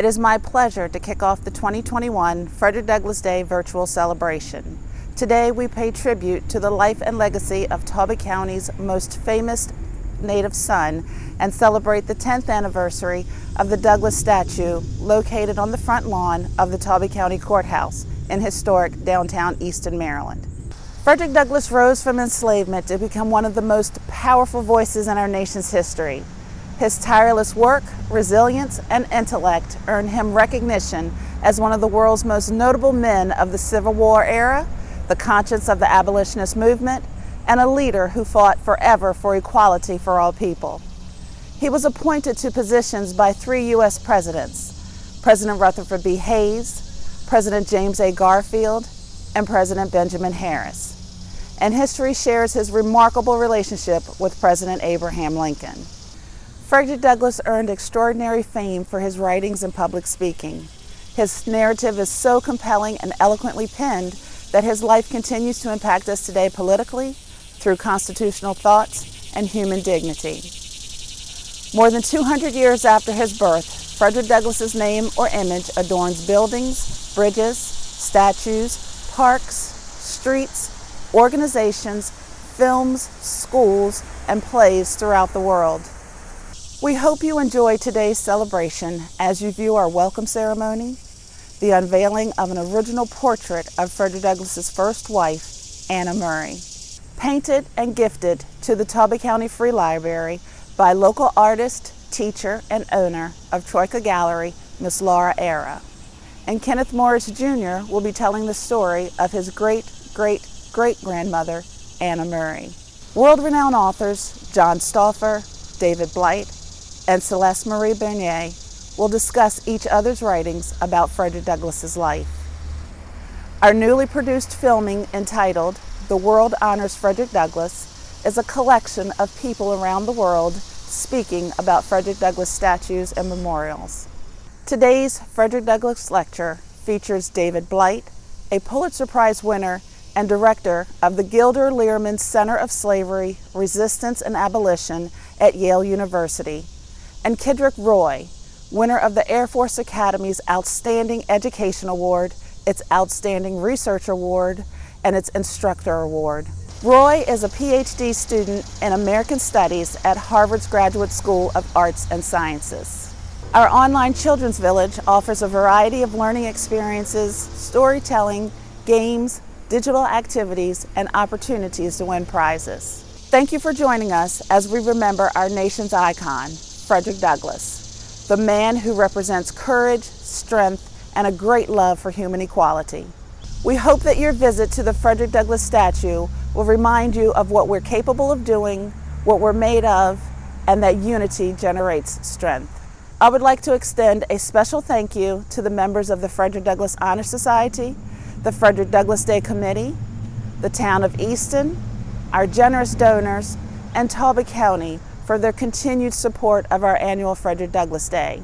It is my pleasure to kick off the 2021 Frederick Douglass Day virtual celebration. Today we pay tribute to the life and legacy of Talbot County's most famous native son and celebrate the 10th anniversary of the Douglass statue located on the front lawn of the Talbot County Courthouse in historic downtown Easton, Maryland. Frederick Douglass rose from enslavement to become one of the most powerful voices in our nation's history. His tireless work, resilience, and intellect earned him recognition as one of the world's most notable men of the Civil War era, the conscience of the abolitionist movement, and a leader who fought forever for equality for all people. He was appointed to positions by 3 U.S. presidents, President Rutherford B. Hayes, President James A. Garfield, and President Benjamin Harris. And history shares his remarkable relationship with President Abraham Lincoln. Frederick Douglass earned extraordinary fame for his writings and public speaking. His narrative is so compelling and eloquently penned that his life continues to impact us today politically, through constitutional thoughts and human dignity. More than 200 years after his birth, Frederick Douglass's name or image adorns buildings, bridges, statues, parks, streets, organizations, films, schools, and plays throughout the world. We hope you enjoy today's celebration as you view our welcome ceremony, the unveiling of an original portrait of Frederick Douglass's first wife, Anna Murray, painted and gifted to the Talbot County Free Library by local artist, teacher, and owner of Troika Gallery, Miss Laura Era. And Kenneth Morris Jr. will be telling the story of his great-great-great-grandmother, Anna Murray. World-renowned authors John Stauffer, David Blight, and Celeste Marie Bernier will discuss each other's writings about Frederick Douglass's life. Our newly produced filming entitled The World Honors Frederick Douglass is a collection of people around the world speaking about Frederick Douglass statues and memorials. Today's Frederick Douglass lecture features David Blight, a Pulitzer Prize winner and director of the Gilder Lehrman Center of Slavery, Resistance, and Abolition at Yale University, and Kidrick Roy, winner of the Air Force Academy's Outstanding Education Award, its Outstanding Research Award, and its Instructor Award. Roy is a PhD student in American Studies at Harvard's Graduate School of Arts and Sciences. Our online Children's Village offers a variety of learning experiences, storytelling, games, digital activities, and opportunities to win prizes. Thank you for joining us as we remember our nation's icon, Frederick Douglass, the man who represents courage, strength, and a great love for human equality. We hope that your visit to the Frederick Douglass statue will remind you of what we're capable of doing, what we're made of, and that unity generates strength. I would like to extend a special thank you to the members of the Frederick Douglass Honor Society, the Frederick Douglass Day Committee, the town of Easton, our generous donors, and Talbot County for their continued support of our annual Frederick Douglass Day.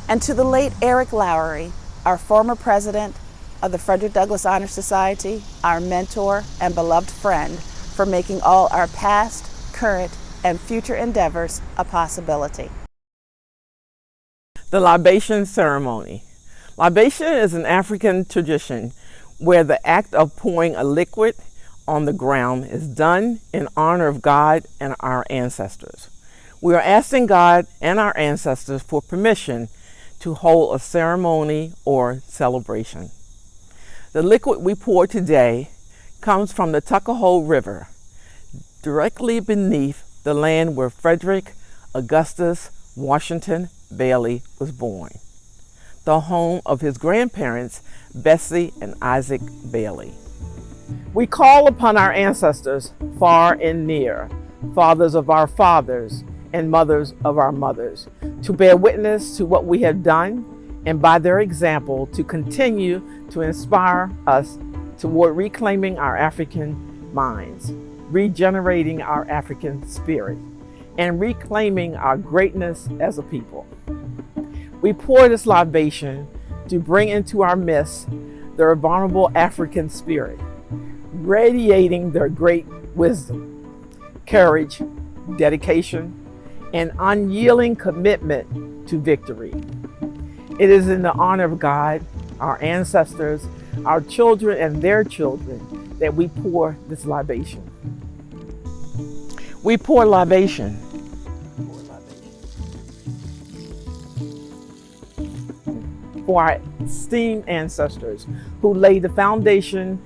And to the late Eric Lowery, our former president of the Frederick Douglass Honor Society, our mentor and beloved friend, for making all our past, current, and future endeavors a possibility. The libation ceremony. Libation is an African tradition where the act of pouring a liquid on the ground is done in honor of God and our ancestors. We are asking God and our ancestors for permission to hold a ceremony or celebration. The liquid we pour today comes from the Tuckahoe River, directly beneath the land where Frederick Augustus Washington Bailey was born, the home of his grandparents, Bessie and Isaac Bailey. We call upon our ancestors far and near, fathers of our fathers and mothers of our mothers, to bear witness to what we have done and by their example to continue to inspire us toward reclaiming our African minds, regenerating our African spirit, and reclaiming our greatness as a people. We pour this libation to bring into our midst their vulnerable African spirit, radiating their great wisdom, courage, dedication, and unyielding commitment to victory. It is in the honor of God, our ancestors, our children, and their children that we pour this libation. We pour libation for our esteemed ancestors who laid the foundation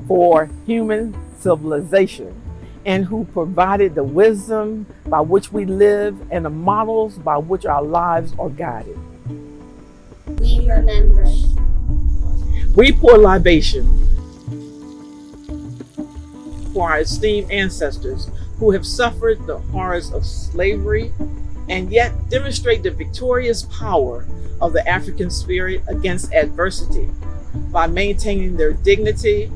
for human civilization and who provided the wisdom by which we live and the models by which our lives are guided. We remember. We pour libation for our esteemed ancestors who have suffered the horrors of slavery and yet demonstrate the victorious power of the African spirit against adversity by maintaining their dignity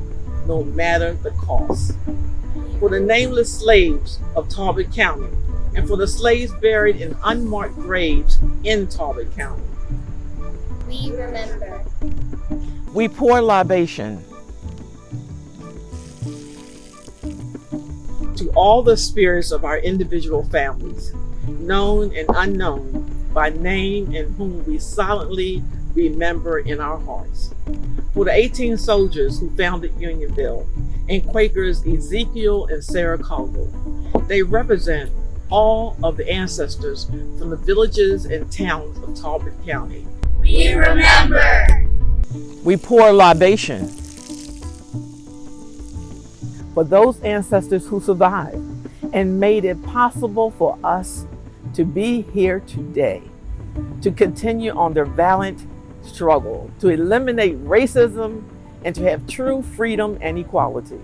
no matter the cost. For the nameless slaves of Talbot County and for the slaves buried in unmarked graves in Talbot County. We remember. We pour libation to all the spirits of our individual families, known and unknown, by name and whom we silently remember in our hearts. For the 18 soldiers who founded Unionville and Quakers Ezekiel and Sarah Colville, they represent all of the ancestors from the villages and towns of Talbot County. We remember. We pour libation for those ancestors who survived and made it possible for us to be here today, to continue on their valiant struggle to eliminate racism and to have true freedom and equality.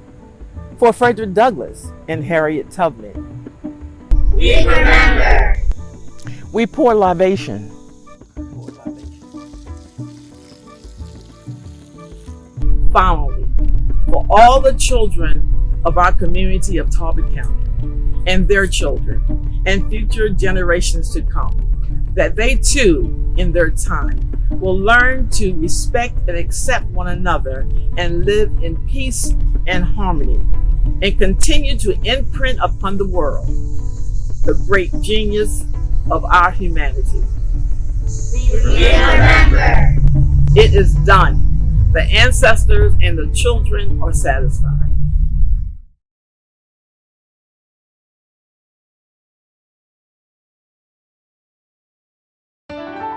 For Frederick Douglass and Harriette Tubman. We remember. We pour libation finally for all the children of our community of Talbot County and their children and future generations to come, that they too, in their time, will learn to respect and accept one another and live in peace and harmony and continue to imprint upon the world the great genius of our humanity. We remember. It is done. The ancestors and the children are satisfied. We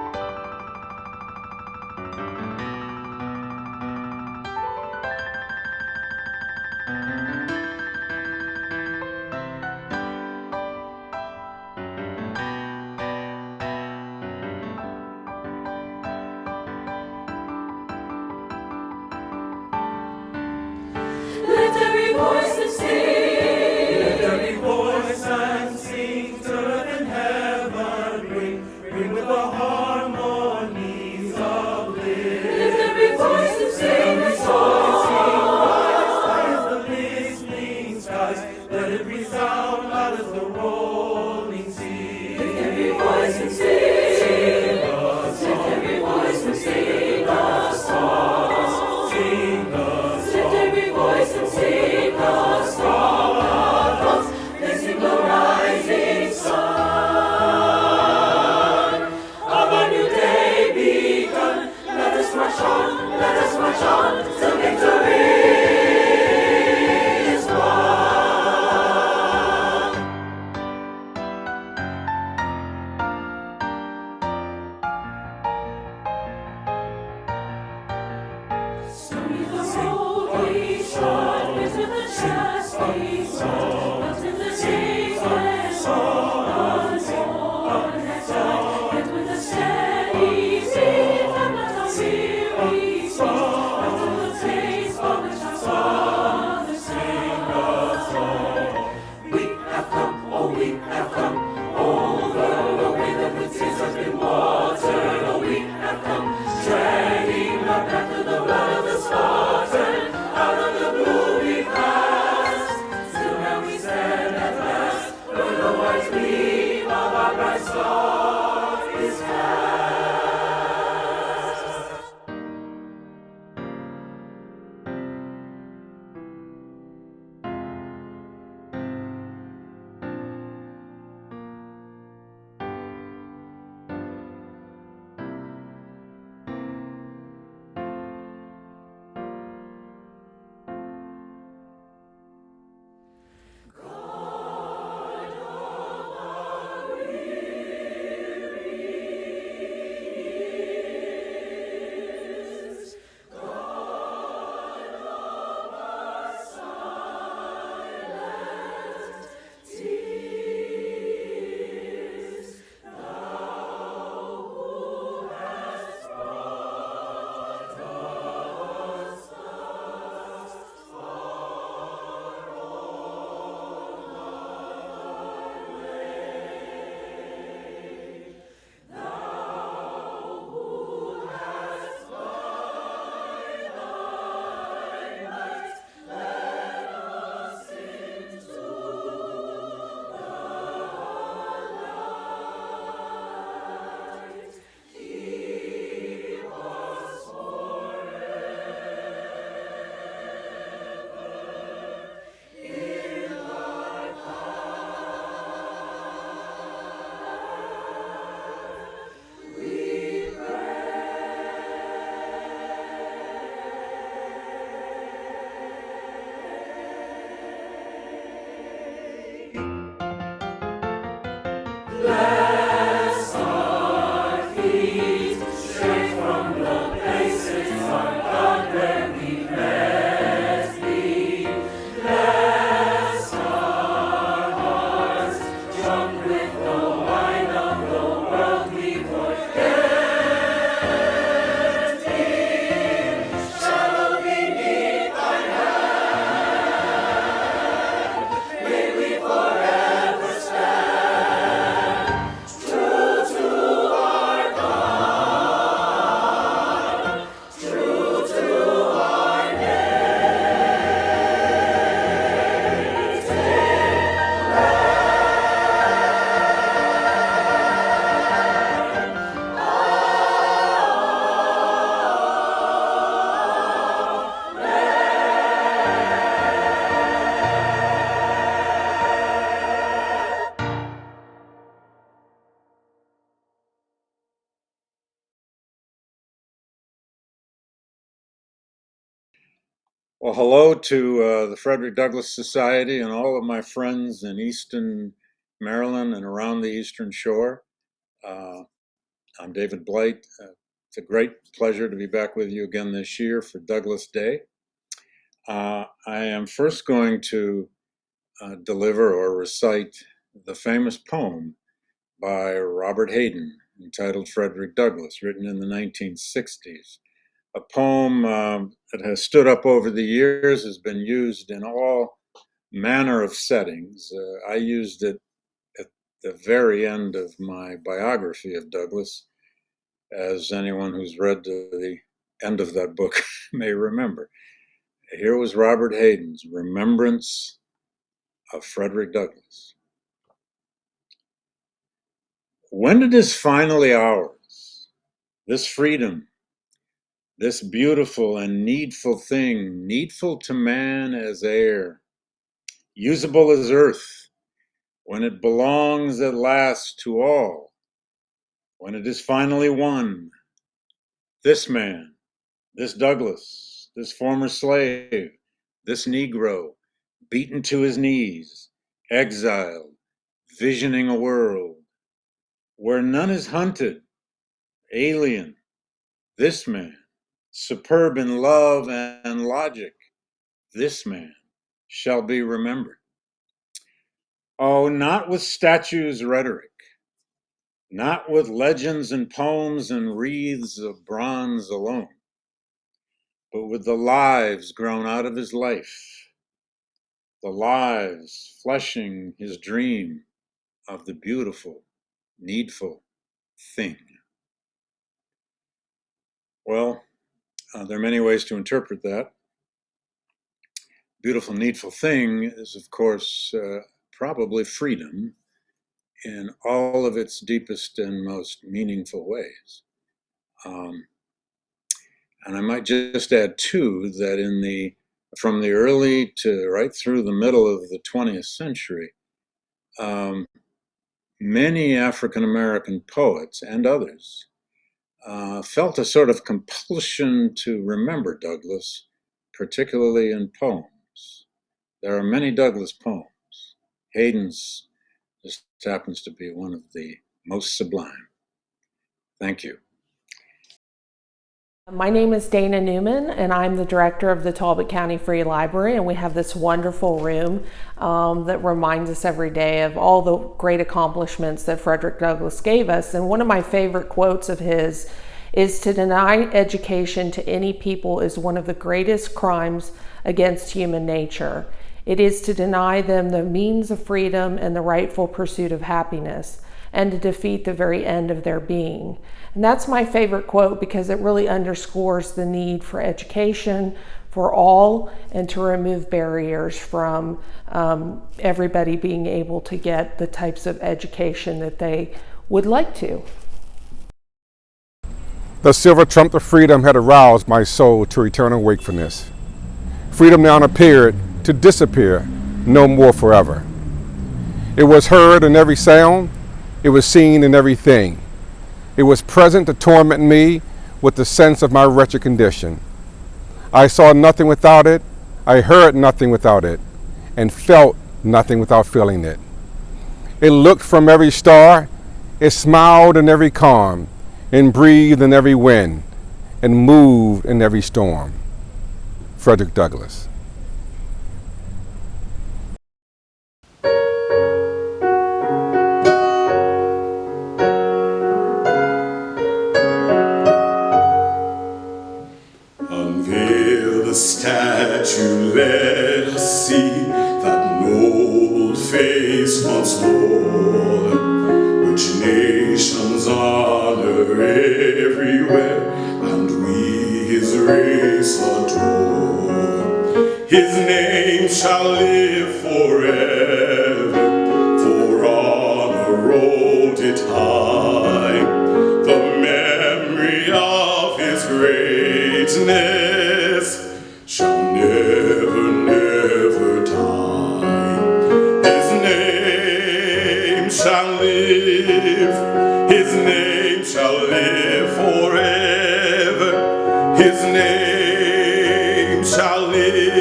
Well, hello to the Frederick Douglass Society and all of my friends in Eastern Maryland and around the Eastern Shore. I'm David Blight. It's a great pleasure to be back with you again this year for Douglass Day. I am first going to deliver or recite the famous poem by Robert Hayden entitled Frederick Douglass, written in the 1960s. A poem that has stood up over the years, has been used in all manner of settings. I used it at the very end of my biography of Douglass, as anyone who's read the end of that book may remember. Here was Robert Hayden's Remembrance of Frederick Douglass. When it is finally ours, this freedom, this beautiful and needful thing, needful to man as air, usable as earth, when it belongs at last to all, when it is finally won, this man, this Douglass, this former slave, this Negro, beaten to his knees, exiled, visioning a world where none is hunted, alien, this man, superb in love and logic, this man shall be remembered. Oh, not with statues' rhetoric, not with legends and poems and wreaths of bronze alone, but with the lives grown out of his life, the lives fleshing his dream of the beautiful, needful thing. Well, there are many ways to interpret that. Beautiful, needful thing is, of course, probably freedom in all of its deepest and most meaningful ways. And I might just add too that from the early to right through the middle of the 20th century, many African American poets and others felt a sort of compulsion to remember Douglass, particularly in poems. There are many Douglass poems. Hayden's just happens to be one of the most sublime. Thank you. My name is Dana Newman, and I'm the director of the Talbot County Free Library, and we have this wonderful room that reminds us every day of all the great accomplishments that Frederick Douglass gave us. And one of my favorite quotes of his is, "To deny education to any people is one of the greatest crimes against human nature. It is to deny them the means of freedom and the rightful pursuit of happiness, and to defeat the very end of their being." And that's my favorite quote because it really underscores the need for education for all and to remove barriers from everybody being able to get the types of education that they would like to. The silver trump of freedom had aroused my soul to eternal wakefulness. Freedom now appeared to disappear no more forever. It was heard in every sound, it was seen in everything. It was present to torment me with the sense of my wretched condition. I saw nothing without it, I heard nothing without it, and felt nothing without feeling it. It looked from every star, it smiled in every calm, and breathed in every wind, and moved in every storm. Frederick Douglass. Unveil the statue, let us see that noble face once more, which nations honor everywhere, and we his race adore. His name shall live forever, for honor wrote it high. The memory of his greatness shall never, never die. His name shall live, his name shall live forever. His name shall live.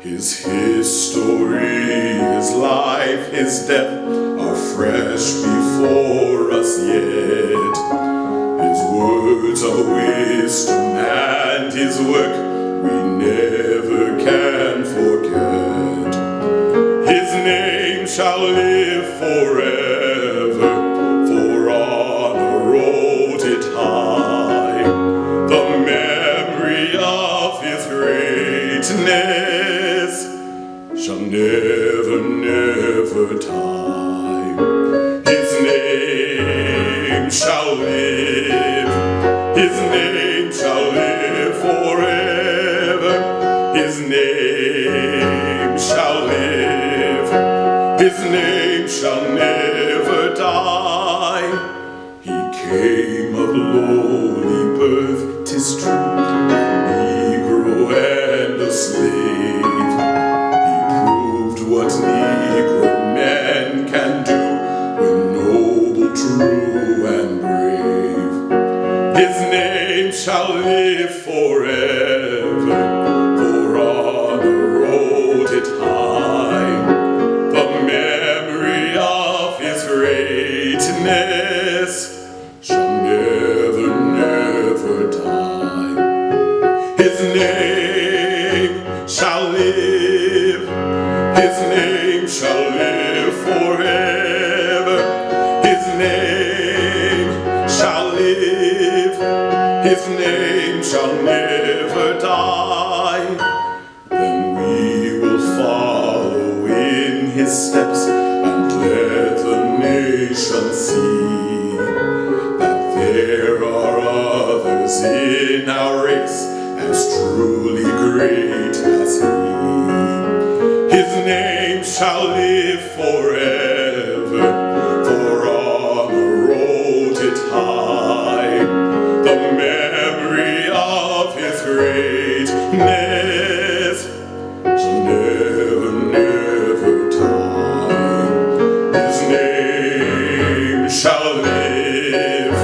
His history, his life, his death are fresh before us yet. His words of wisdom and his work we never can forget. His name shall live forever, for honor wrote it high. The memory of his greatness shall never, never die. His name shall live, his name shall live forever. His name shall live, his name shall never die. He came of lowly birth, 'tis true, a Negro and a slave. He proved what Negro men can do when noble, true, and brave. His name shall live forever, for honor wrote it high. The memory of his greatness shall never, never die. His name shall live, his name shall live forever. His name shall live, his name shall never die. Then we will follow in his steps and let the nation see that there are others in our race as truly great as he. His name shall live forever, for honor wrote it high. The memory of his greatness shall never, never die. His name shall live,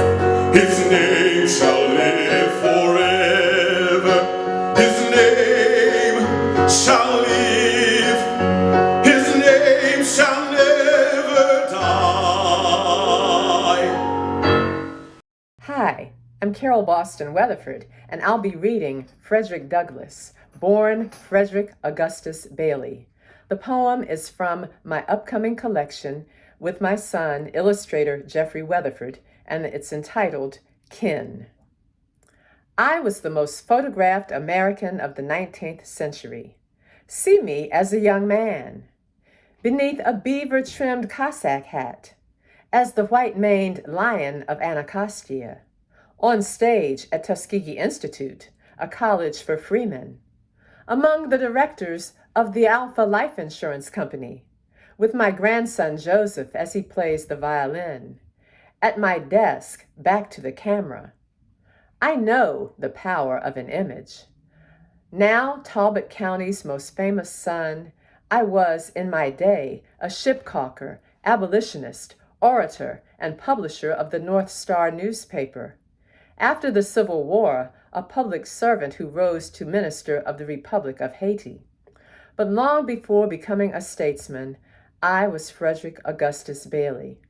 his name shall live forever. His name shall live, his name shall never die. Hi, I'm Carol Boston Weatherford, and I'll be reading Frederick Douglass, born Frederick Augustus Bailey. The poem is from my upcoming collection with my son, illustrator Jeffrey Weatherford, and it's entitled Kin. I was the most photographed American of the 19th century. See me as a young man, beneath a beaver-trimmed Cossack hat, as the white-maned lion of Anacostia, on stage at Tuskegee Institute, a college for freemen, among the directors of the Alpha Life Insurance Company, with my grandson Joseph as he plays the violin, at my desk back to the camera. I know the power of an image. Now Talbot County's most famous son, I was in my day a shipcaulker, abolitionist, orator, and publisher of the North Star newspaper. After the Civil War, a public servant who rose to minister of the Republic of Haiti. But long before becoming a statesman, I was Frederick Augustus Bailey.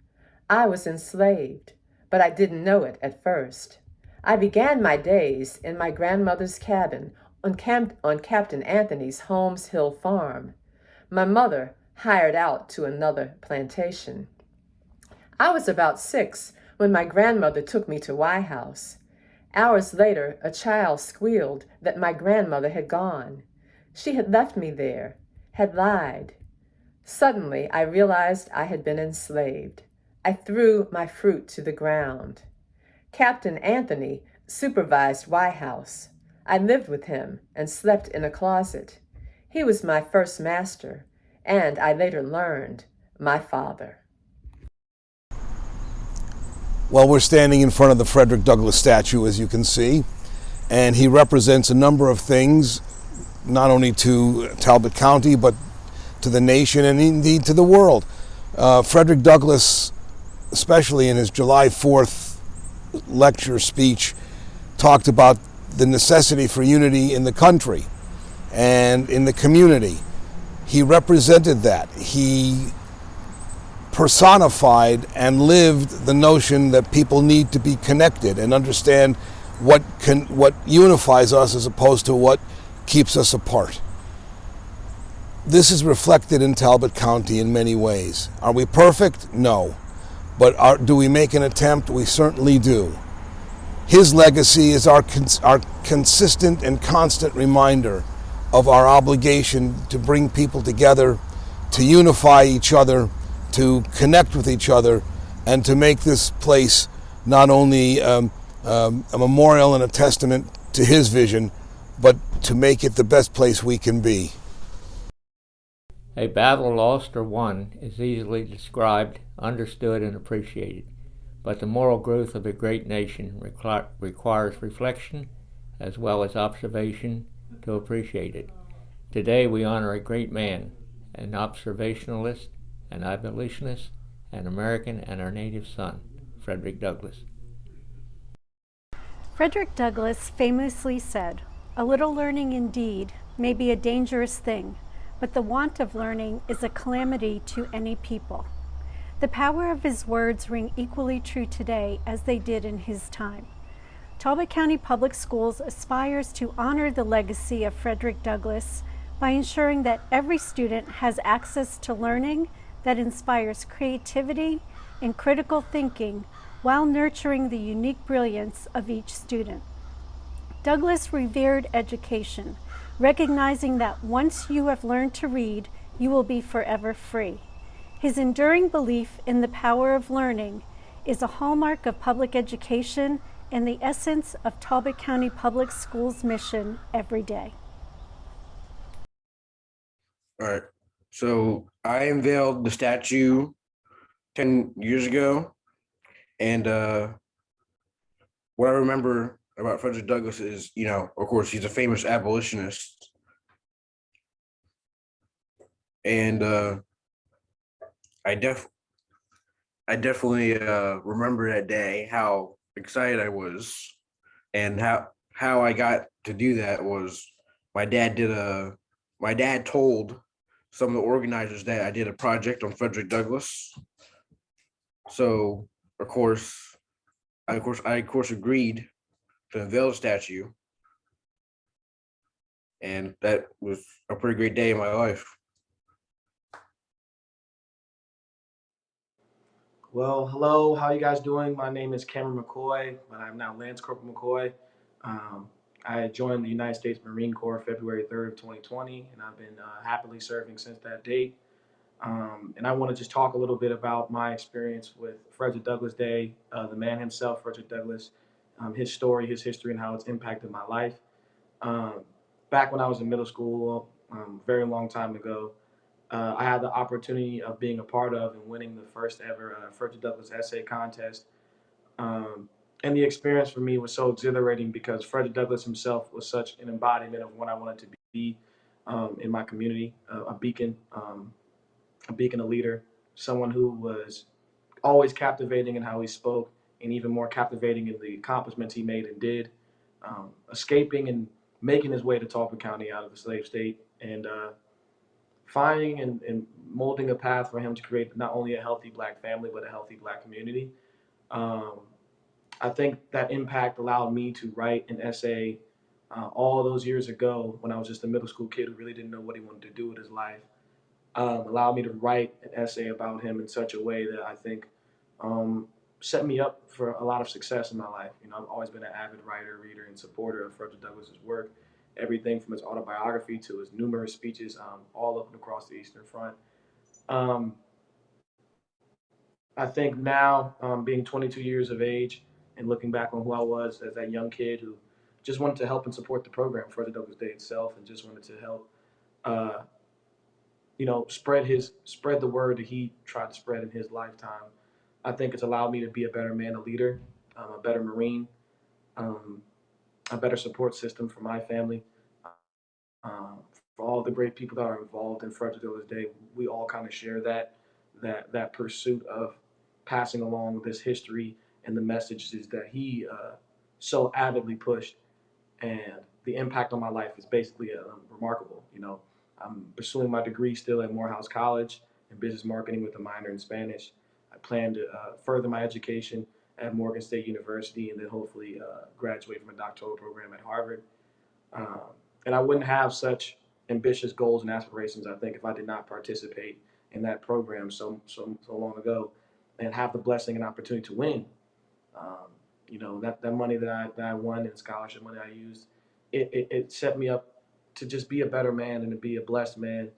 I was enslaved, but I didn't know it at first. I began my days in my grandmother's cabin on Captain Anthony's Holmes Hill farm. My mother hired out to another plantation. I was about 6 when my grandmother took me to White House. Hours later, a child squealed that my grandmother had gone. She had left me there, had lied. Suddenly, I realized I had been enslaved. I threw my fruit to the ground. Captain Anthony supervised White House. I lived with him and slept in a closet. He was my first master, and I later learned, my father. Well, we're standing in front of the Frederick Douglass statue, as you can see, and he represents a number of things, not only to Talbot County, but to the nation and indeed to the world. Frederick Douglass, especially in his July 4th lecture speech, talked about the necessity for unity in the country. and in the community. He represented that. He personified and lived the notion that people need to be connected and understand what unifies us as opposed to what keeps us apart. This is reflected in Talbot County in many ways. Are we perfect? No. But do we make an attempt? We certainly do. His legacy is our consistent and constant reminder of our obligation to bring people together, to unify each other, to connect with each other, and to make this place not only a memorial and a testament to his vision, but to make it the best place we can be. A battle lost or won is easily described, understood, and appreciated, but the moral growth of a great nation requires reflection as well as observation to appreciate it. Today we honor a great man, an observationalist, an abolitionist, an American, and our native son, Frederick Douglass. Frederick Douglass famously said, "A little learning indeed may be a dangerous thing, but the want of learning is a calamity to any people." The power of his words ring equally true today as they did in his time. Talbot County Public Schools aspires to honor the legacy of Frederick Douglass by ensuring that every student has access to learning that inspires creativity and critical thinking while nurturing the unique brilliance of each student. Douglass revered education, recognizing that once you have learned to read, you will be forever free. His enduring belief in the power of learning is a hallmark of public education and the essence of Talbot County Public Schools' mission every day. All right, so I unveiled the statue 10 years ago, and what I remember about Frederick Douglass is, of course, he's a famous abolitionist, and I definitely remember that day, how excited I was, and how I got to do that was my dad told some of the organizers that I did a project on Frederick Douglass. So of course I agreed to unveil the statue, and that was a pretty great day in my life. Well, hello, how you guys doing? My name is Cameron McCoy, but I'm now Lance Corporal McCoy. I joined the United States Marine Corps February 3rd of 2020, and I've been happily serving since that date. And I want to just talk a little bit about my experience with Frederick Douglass Day, the man himself, Frederick Douglass, his story, his history, and how it's impacted my life. Back when I was in middle school, very long time ago, I had the opportunity of being a part of and winning the first ever Frederick Douglass essay contest. And the experience for me was so exhilarating because Frederick Douglass himself was such an embodiment of what I wanted to be in my community, a beacon, a leader, someone who was always captivating in how he spoke, and even more captivating in the accomplishments he made and did, escaping and making his way to Talbot County out of the slave state, and finding and molding a path for him to create not only a healthy Black family, but a healthy Black community. I think that impact allowed me to write an essay all those years ago when I was just a middle school kid who really didn't know what he wanted to do with his life. Allowed me to write an essay about him in such a way that I think set me up for a lot of success in my life. I've always been an avid writer, reader, and supporter of Frederick Douglass's work. Everything from his autobiography to his numerous speeches, all up and across the Eastern Front. I think now, being 22 years of age and looking back on who I was as that young kid who just wanted to help and support the program, Frederick Douglass Day itself, and just wanted to help, spread the word that he tried to spread in his lifetime. I think it's allowed me to be a better man, a leader, a better Marine, a better support system for my family. For all the great people that are involved in Frederick Douglass Day, we all kind of share that pursuit of passing along this history and the messages that he so avidly pushed. And the impact on my life is basically remarkable. I'm pursuing my degree still at Morehouse College in business marketing with a minor in Spanish. I plan to further my education at Morgan State University and then hopefully graduate from a doctoral program at Harvard. Um, and I wouldn't have such ambitious goals and aspirations, I think, if I did not participate in that program so long ago and have the blessing and opportunity to win. Um, that money that I won and scholarship money I used, it set me up to just be a better man and to be a blessed man.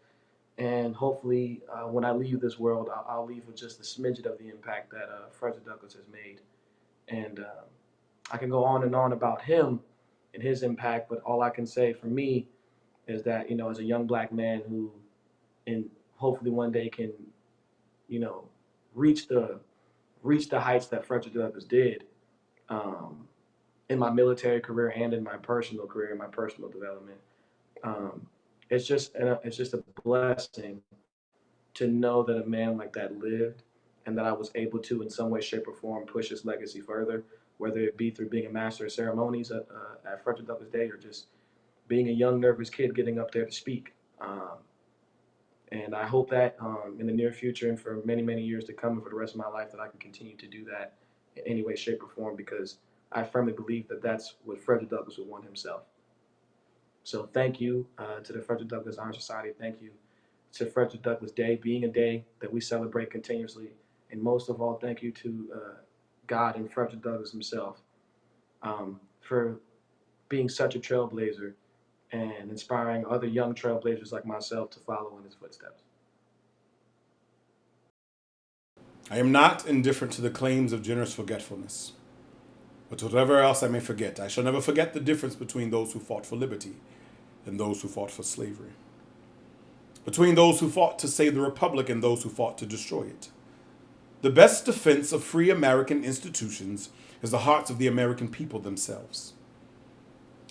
And hopefully, when I leave this world, I'll leave with just a smidget of the impact that Frederick Douglass has made. And I can go on and on about him and his impact, but all I can say for me is that, as a young black man who, and hopefully one day can, reach the heights that Frederick Douglass did, in my military career and in my personal career, my personal development. It's just a blessing to know that a man like that lived and that I was able to, in some way, shape, or form, push his legacy further, whether it be through being a master of ceremonies at Frederick Douglass Day or just being a young, nervous kid getting up there to speak. And I hope that in the near future and for many, many years to come and for the rest of my life that I can continue to do that in any way, shape, or form, because I firmly believe that that's what Frederick Douglass would want himself. So thank you to the Frederick Douglass Honor Society. Thank you to Frederick Douglass Day being a day that we celebrate continuously. And most of all, thank you to God and Frederick Douglass himself for being such a trailblazer and inspiring other young trailblazers like myself to follow in his footsteps. I am not indifferent to the claims of generous forgetfulness. But whatever else I may forget, I shall never forget the difference between those who fought for liberty and those who fought for slavery. Between those who fought to save the Republic and those who fought to destroy it. The best defense of free American institutions is the hearts of the American people themselves.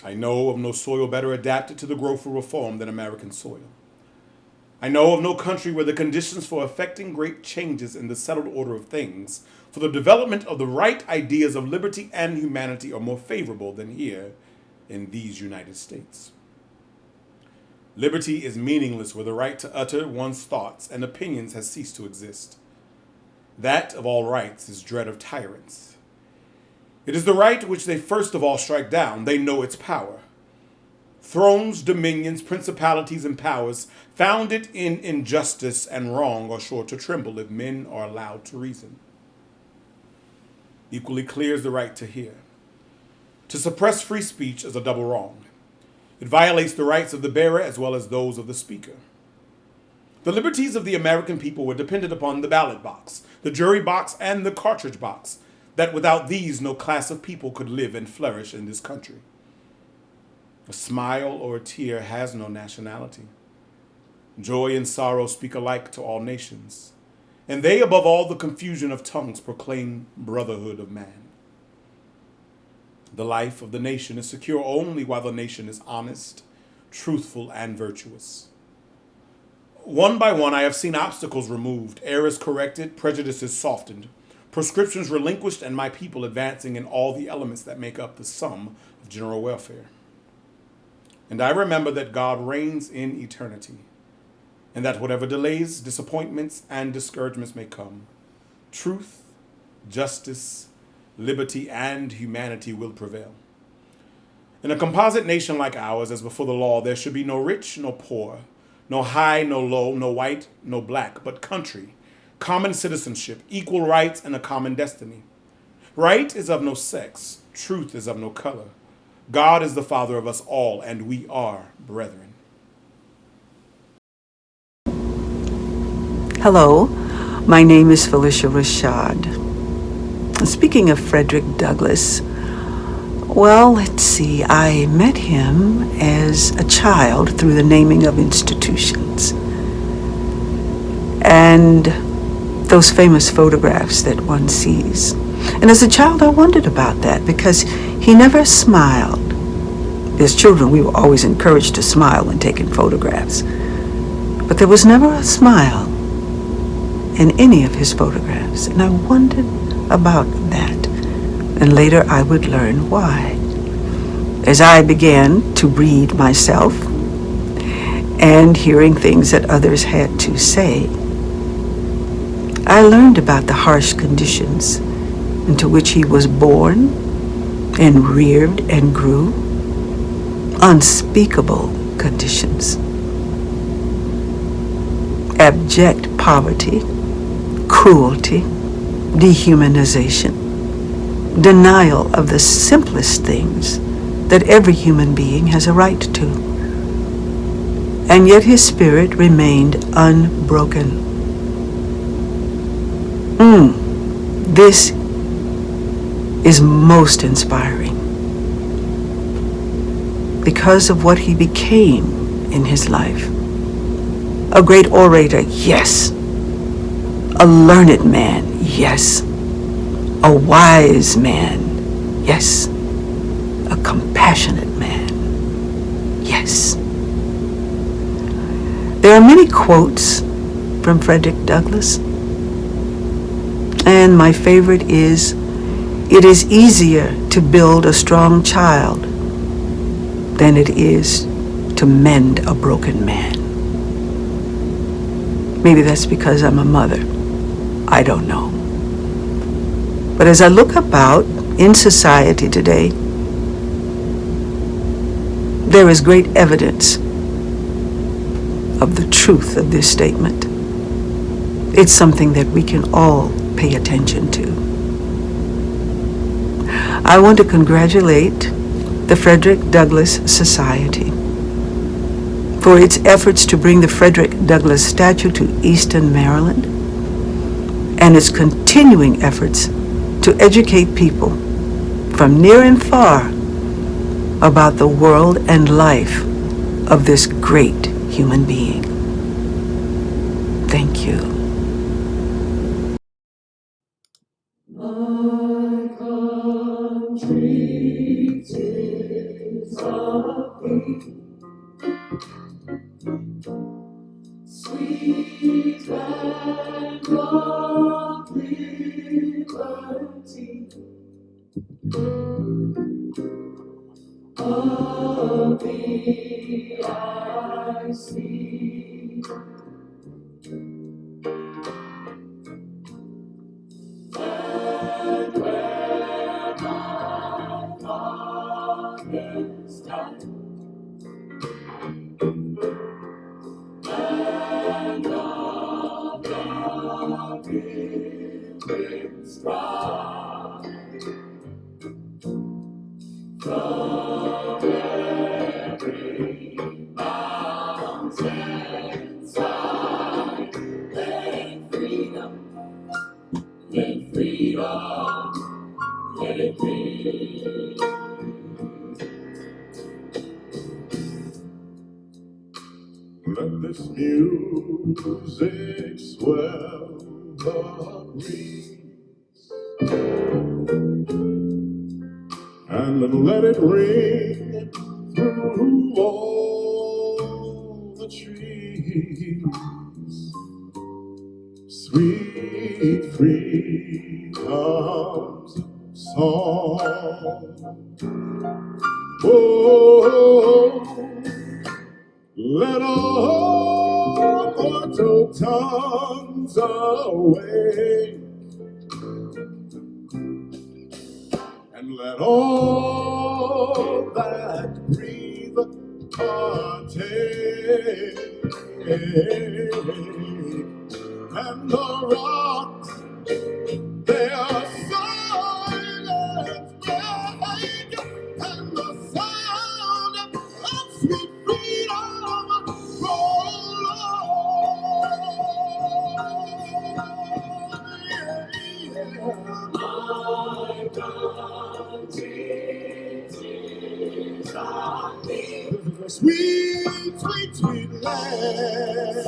I know of no soil better adapted to the growth of reform than American soil. I know of no country where the conditions for effecting great changes in the settled order of things, for the development of the right ideas of liberty and humanity are more favorable than here in these United States. Liberty is meaningless where the right to utter one's thoughts and opinions has ceased to exist. That of all rights is dread of tyrants. It is the right which they first of all strike down. They know its power. Thrones, dominions, principalities, and powers founded in injustice and wrong are sure to tremble if men are allowed to reason. Equally clear is the right to hear. To suppress free speech is a double wrong. It violates the rights of the bearer as well as those of the speaker. The liberties of the American people were dependent upon the ballot box, the jury box, and the cartridge box, that without these no class of people could live and flourish in this country. A smile or a tear has no nationality. Joy and sorrow speak alike to all nations, and they, above all the confusion of tongues, proclaim brotherhood of man. The life of the nation is secure only while the nation is honest, truthful, and virtuous. One by one, I have seen obstacles removed, errors corrected, prejudices softened, prescriptions relinquished, and my people advancing in all the elements that make up the sum of general welfare. And I remember that God reigns in eternity, and that whatever delays, disappointments, and discouragements may come, truth, justice, liberty, and humanity will prevail. In a composite nation like ours, as before the law, there should be no rich, no poor, no high, no low, no white, no black, but country, common citizenship, equal rights, and a common destiny. Right is of no sex, truth is of no color. God is the Father of us all, and we are brethren. Hello, my name is Phylicia Rashad. Speaking of Frederick Douglass, well, let's see, I met him as a child through the naming of institutions. And those famous photographs that one sees. And as a child, I wondered about that because he never smiled. As children, we were always encouraged to smile when taking photographs. But there was never a smile in any of his photographs. And I wondered about that. And later I would learn why. As I began to read myself and hearing things that others had to say, I learned about the harsh conditions into which he was born and reared and grew. Unspeakable conditions. Abject poverty, cruelty, dehumanization, denial of the simplest things that every human being has a right to. And yet his spirit remained unbroken. This is most inspiring because of what he became in his life. A great orator, yes. A learned man, yes. A wise man, yes. A compassionate man, yes. There are many quotes from Frederick Douglass, and my favorite is, "It is easier to build a strong child than it is to mend a broken man." Maybe that's because I'm a mother. I don't know. But as I look about in society today, there is great evidence of the truth of this statement. It's something that we can all pay attention to. I want to congratulate the Frederick Douglass Society for its efforts to bring the Frederick Douglass statue to Easton, Maryland, and its continuing efforts to educate people from near and far about the world and life of this great human being. Thank you. My country, 'tis of thee, sweet land of liberty, of thee I speak. And where my fathers died, and of the pilgrims bride, from every mountain side, let freedom, let freedom, let it be. Let this music swell the breeze, and let it ring through all the trees. Sweet freedom's song. Oh, let all mortal tongues awake, and let all that breathe partake, and the rocks their silence break, and the sound of sweet freedom roll on. My country, 'tis of thee. This is a sweet, sweet, sweet land.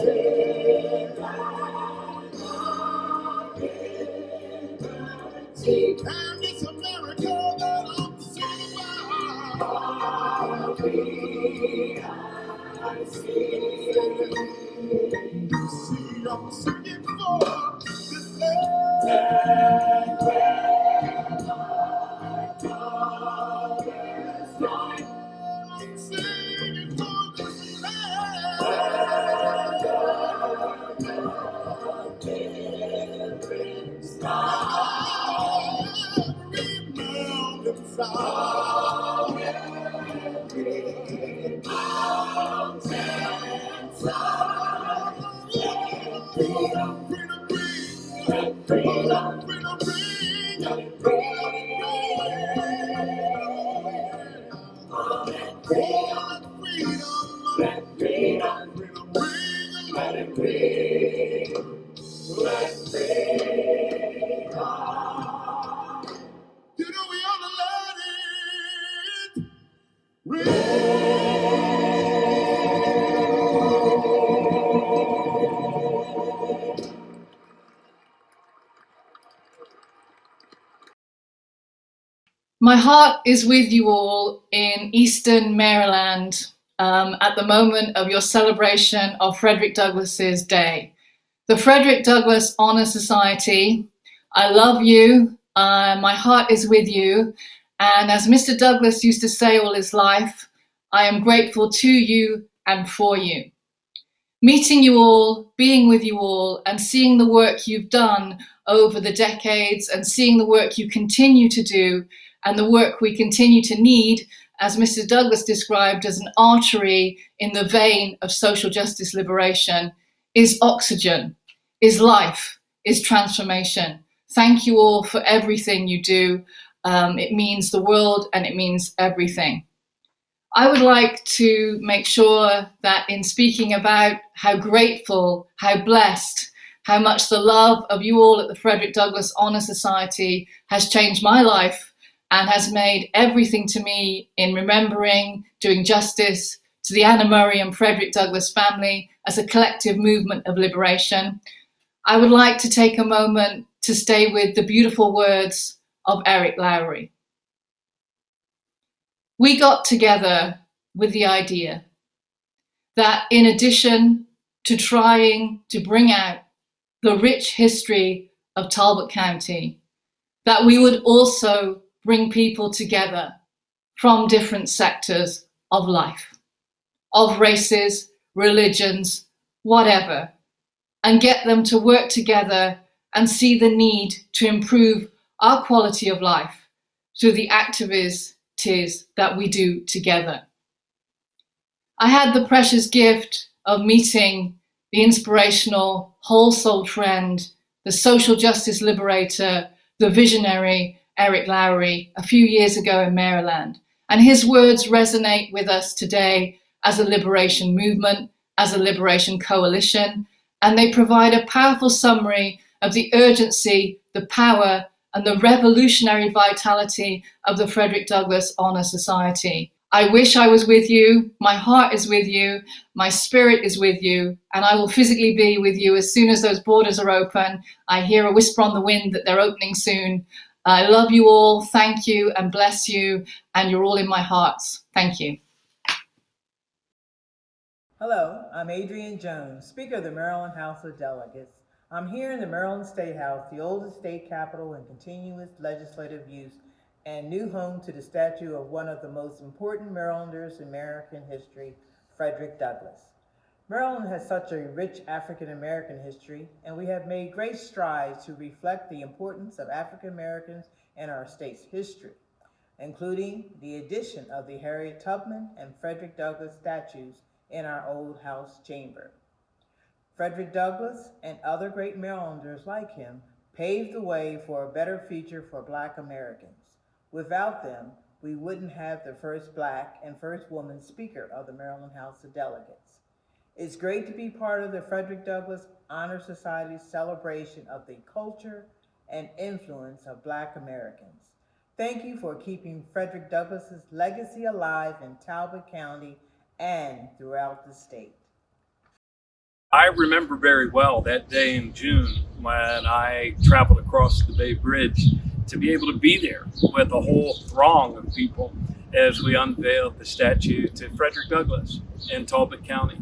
Sweet land of liberty. And it's America that I'm singing about. I see, I'm singing for this land. And where my fathers died, My heart is with you all in Eastern Maryland at the moment of your celebration of Frederick Douglass's Day. The Frederick Douglass Honor Society, I love you, my heart is with you, and as Mr. Douglass used to say all his life, I am grateful to you and for you. Meeting you all, being with you all, and seeing the work you've done over the decades and seeing the work you continue to do and the work we continue to need, as Mr. Douglass described as an artery in the vein of social justice liberation, is oxygen, is life, is transformation. Thank you all for everything you do. It means the world and it means everything. I would like to make sure that in speaking about how grateful, how blessed, how much the love of you all at the Frederick Douglass Honor Society has changed my life and has made everything to me in remembering, doing justice to the Anna Murray and Frederick Douglass family as a collective movement of liberation, I would like to take a moment to stay with the beautiful words of Eric Lowery. We got together with the idea that in addition to trying to bring out the rich history of Talbot County, that we would also bring people together from different sectors of life, of races, religions, whatever, and get them to work together and see the need to improve our quality of life through the activities that we do together. I had the precious gift of meeting the inspirational, whole-souled friend, the social justice liberator, the visionary Eric Lowery a few years ago in Maryland. And his words resonate with us today as a liberation movement, as a liberation coalition, and they provide a powerful summary of the urgency, the power, and the revolutionary vitality of the Frederick Douglass Honor Society. I wish I was with you, my heart is with you, my spirit is with you, and I will physically be with you as soon as those borders are open. I hear a whisper on the wind that they're opening soon. I love you all, thank you, and bless you, and you're all in my hearts. Thank you. Hello, I'm Adrienne Jones, Speaker of the Maryland House of Delegates. I'm here in the Maryland State House, the oldest state capitol in continuous legislative use and new home to the statue of one of the most important Marylanders in American history, Frederick Douglass. Maryland has such a rich African American history, and we have made great strides to reflect the importance of African Americans in our state's history, including the addition of the Harriette Tubman and Frederick Douglass statues in our old house chamber. Frederick Douglass and other great Marylanders like him paved the way for a better future for Black Americans. Without them, we wouldn't have the first Black and first woman Speaker of the Maryland House of Delegates. It's great to be part of the Frederick Douglass Honor Society's celebration of the culture and influence of Black Americans. Thank you for keeping Frederick Douglass's legacy alive in Talbot County and throughout the state. I remember very well that day in June when I traveled across the Bay Bridge to be able to be there with a whole throng of people as we unveiled the statue to Frederick Douglass in Talbot County.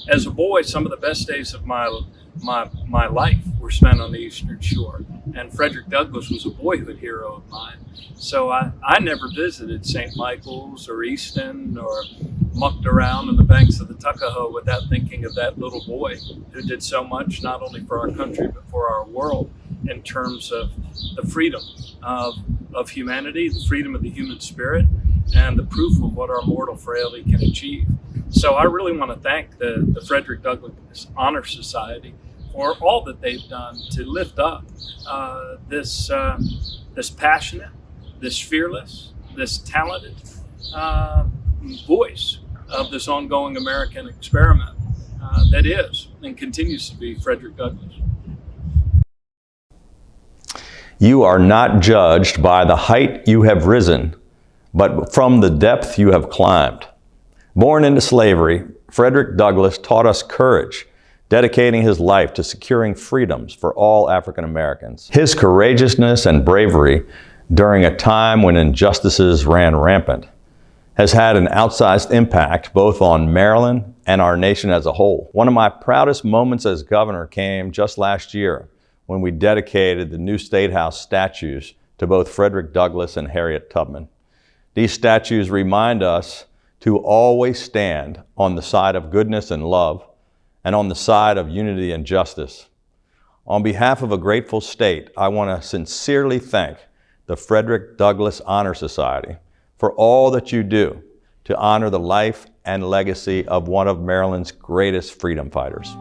As a boy, some of the best days of my life were spent on the Eastern Shore, and Frederick Douglass was a boyhood hero of mine. So I never visited St. Michael's or Easton or mucked around in the banks of the Tuckahoe without thinking of that little boy who did so much, not only for our country, but for our world in terms of the freedom of of humanity, the freedom of the human spirit, and the proof of what our mortal frailty can achieve. So I really want to thank the Frederick Douglass Honor Society for all that they've done to lift up this passionate, this fearless, this talented voice of this ongoing American experiment that is and continues to be Frederick Douglass. You are not judged by the height you have risen, but from the depth you have climbed. Born into slavery, Frederick Douglass taught us courage, dedicating his life to securing freedoms for all African Americans. His courageousness and bravery during a time when injustices ran rampant has had an outsized impact both on Maryland and our nation as a whole. One of my proudest moments as governor came just last year when we dedicated the new State House statues to both Frederick Douglass and Harriette Tubman. These statues remind us to always stand on the side of goodness and love and on the side of unity and justice. On behalf of a grateful state, I want to sincerely thank the Frederick Douglass Honor Society for all that you do to honor the life and legacy of one of Maryland's greatest freedom fighters.